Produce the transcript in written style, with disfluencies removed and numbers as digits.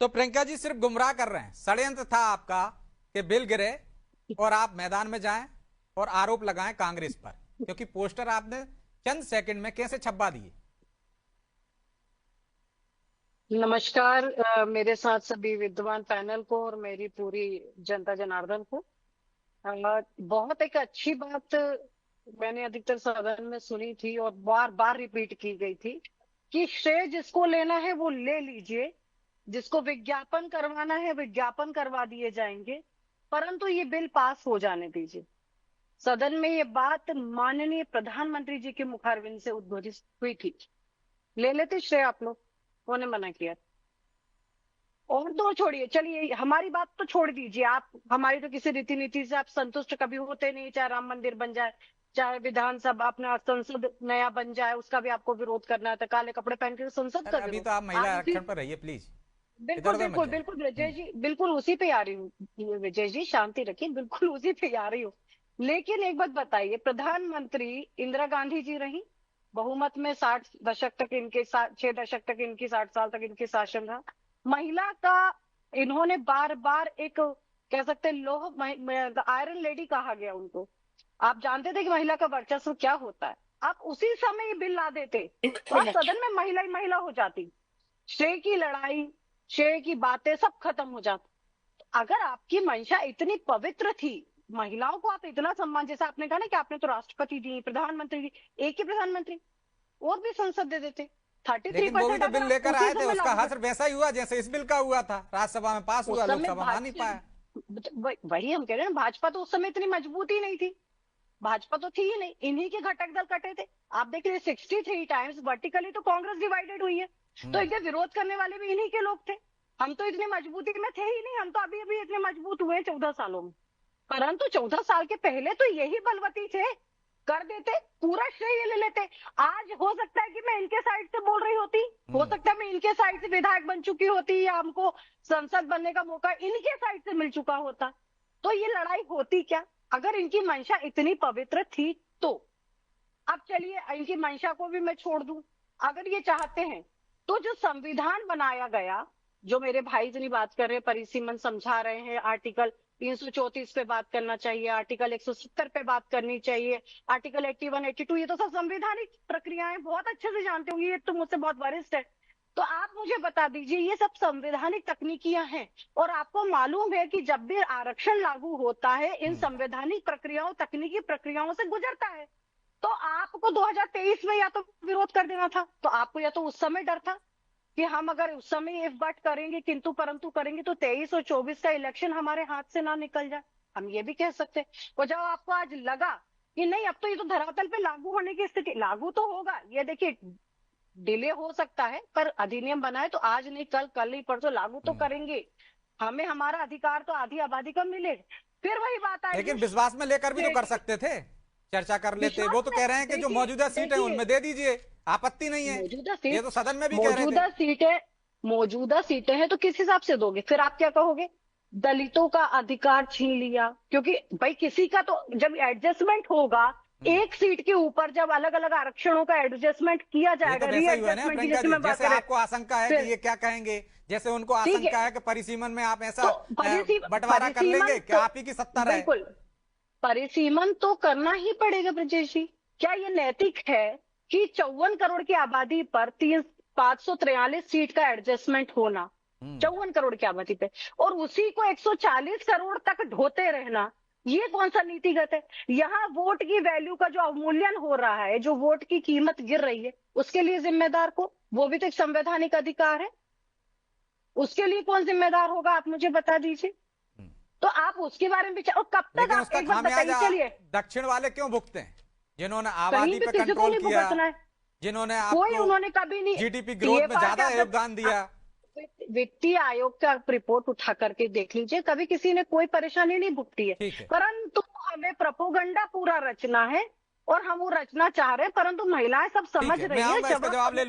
तो प्रियंका जी सिर्फ गुमराह कर रहे हैं। षड्यंत्र था आपका कि बिल गिरे और आप मैदान में जाएं और आरोप लगाएं कांग्रेस पर, क्योंकि पोस्टर आपने चंद सेकंड में कैसे छपवा दिए। नमस्कार मेरे साथ सभी विद्वान पैनल को और मेरी पूरी जनता जनार्दन को। बहुत एक अच्छी बात मैंने अधिकतर सदन में सुनी थी और बार बार रिपीट की गई थी कि श्रेय जिसको लेना है वो ले लीजिए, जिसको विज्ञापन करवाना है विज्ञापन करवा दिए जाएंगे, परंतु ये बिल पास हो जाने दीजिए। सदन में ये बात माननीय प्रधानमंत्री जी के मुखारविंद से उद्घोषित हुई थी। ले लेते श्रेय आप लोग, उन्होंने मना किया। और तो छोड़िए, चलिए हमारी बात तो छोड़ दीजिए, आप हमारी तो किसी रीति नीति से आप संतुष्ट कभी होते नहीं। चाहे राम मंदिर बन जाए, चाहे विधानसभा अपना संसद नया बन जाए, उसका भी आपको विरोध करना है, तो काले कपड़े पहन के संसद अरे का अभी विरोध। तो आप महिला आज उसी, आरक्षण पर रहिए प्लीज, इधर बिल्कुल उधर मत बिल्कुल जाइए। बिल्कुल विजय जी, बिल्कुल उसी पे आ रही हूँ। विजय जी शांति रखिए, बिल्कुल उसी पे आ रही हूँ। लेकिन एक बात बताइए, प्रधानमंत्री इंदिरा गांधी जी रही, बहुमत में 60 दशक तक इनके 6 दशक तक इनकी 60 साल तक इनकी शासन रहा। महिला का इन्होंने बार बार एक कह सकते हैं लोह आयरन लेडी कहा गया उनको। आप जानते थे कि महिला का वर्चस्व क्या होता है। आप उसी समय ये बिल ला देते तो आज सदन में महिला ही महिला हो जाती। श्रेय की लड़ाई, श्रेय की बातें सब खत्म हो जाती। अगर आपकी मंशा इतनी पवित्र थी, महिलाओं को आप इतना सम्मान, जैसा आपने कहा ना कि आपने तो राष्ट्रपति दी, प्रधानमंत्री दी, एक ही प्रधानमंत्री और भी संसद दे देते। 33% लेकिन वो भी तो अगर बिल आप लेकर उसी आए थे, समय उसका लागू कर, हश्र वैसा ही हुआ जैसे इस बिल का हुआ था। राज्यसभा में पास उस हुआ, समय लोकसभा में आ नहीं पाया। वही हम कह रहे हैं, भाजपा तो उस समय इतनी मजबूत ही नहीं थी। भाजपा तो थी ही नहीं, इन्हीं के घटक दल कटे थे। आप देख रहे 63 टाइम्स वर्टिकली तो कांग्रेस डिवाइडेड हुई है, तो हम्म। इनके विरोध करने वाले भी इन्हीं के लोग थे। हम तो इतनी मजबूती में थे ही नहीं, हम तो अभी अभी इतने मजबूत हुए 14 सालों में। परंतु 14 साल के पहले तो यही बलवती थे, कर देते, पूरा श्रेय ये ले लेते। आज हो सकता है कि मैं इनके साइड से बोल रही होती, हो हम्म। सकता है मैं इनके साइड से विधायक बन चुकी होती, या हमको संसद बनने का मौका इनके साइड से मिल चुका होता, तो ये लड़ाई होती क्या, अगर इनकी मंशा इतनी पवित्र थी तो। अब चलिए इनकी मंशा को भी मैं छोड़ दूं, अगर ये चाहते हैं तो जो संविधान बनाया गया, जो मेरे भाई इतनी बात कर रहे हैं, परिसीमन समझा रहे हैं, आर्टिकल 334 पे बात करना चाहिए, आर्टिकल 170 पे बात करनी चाहिए, आर्टिकल 81 82, ये तो सब संवैधानिक प्रक्रियाएं बहुत अच्छे से जानते होंगे, ये तो मुझसे बहुत वरिष्ठ है। तो आप मुझे बता दीजिए, ये सब संवैधानिक तकनीकियां हैं, और आपको मालूम है कि जब भी आरक्षण लागू होता है इन हम्म। संवैधानिक प्रक्रियाओं तकनीकी प्रक्रियाओं से गुजरता है। तो आपको 2023 में या तो विरोध कर देना था, तो आपको या तो उस समय डर था कि हम अगर उस समय इफ बट करेंगे, किंतु परंतु करेंगे, तो 23 और 24 का इलेक्शन हमारे हाथ से ना निकल जाए, हम ये भी कह सकते हैं। और जब आपको आज लगा कि नहीं अब तो ये तो धरातल पे लागू होने की स्थिति, लागू तो होगा, ये देखिए डिले हो सकता है, पर अधिनियम बनाए तो आज नहीं कल, कल नहीं परसों लागू तो हम्म। करेंगे। हमें हमारा अधिकार तो आधी आबादी का मिले। फिर वही बात आ रही लेकिन है, विश्वास में लेकर भी तो कर सकते थे, चर्चा कर लेते। वो विश्वास तो में। कह रहे हैं कि जो देखिए मौजूदा सीट है देखिए, उनमें दे दीजिए, आपत्ति नहीं है। मौजूदा ये सीट, तो सदन में भी कह रहे थे। मौजूदा सीटें, मौजूदा सीटें हैं तो किस हिसाब से दोगे, फिर आप क्या कहोगे, दलितों का अधिकार छीन लिया। क्योंकि भाई किसी का तो जब एडजस्टमेंट होगा, हम्म। एक सीट के ऊपर जब अलग अलग आरक्षणों का एडजस्टमेंट किया ये तो जाएगा, वैसा ही हुआ है ना रीएडजस्टमेंट की प्रियंका जैसे जी, मैं बात जैसे कर रहे, आपको आशंका है कि फिर ये क्या कहेंगे, जैसे उनको ठीक है। आशंका है कि परिसीमन में आप ऐसा तो बंटवारा कर लेंगे परिसीमन कि तो आप ही की सत्ता रहे। बिल्कुल, परिसीमन तो करना ही पड़ेगा ब्रजेश जी। क्या ये नैतिक है कि 54 करोड़ की आबादी पर 543 सीट का एडजस्टमेंट होना, हम्म। 54 करोड़ की आबादी पे, और उसी को 140 करोड़ तक ढोते रहना, ये कौन सा नीतिगत है। यहाँ वोट की वैल्यू का जो अवमूल्यन हो रहा है, जो वोट की कीमत गिर रही है, उसके लिए जिम्मेदार को, वो भी तो एक संवैधानिक अधिकार है, उसके लिए कौन जिम्मेदार होगा, आप मुझे बता दीजिए। हम्म। तो आप उसके बारे में और कब तक लेकिन आप उसका एक बात बताइए, खामियाजा चलिए दक्षिण वाले क्यों भुगते हैं, जिन्होंने कहीं आबादी भी पे किसी को कंट्रोल नहीं किया, भुगतना है, जिन्होंने कोई आपको उन्होंने कभी नहीं। जीडीपी ग्रोथ में टीएफआर ज्यादा का योगदान दिया। वित्तीय आयोग का रिपोर्ट उठा करके देख लीजिए, कभी किसी ने कोई परेशानी नहीं भुगती है। ठीक है। परंतु हमें प्रोपोगंडा पूरा रचना है, और हम वो रचना चाह रहे हैं, परंतु महिलाएं सब ठीक समझ है, मैं रही है आऊंगा इसका जवाब जवाब ले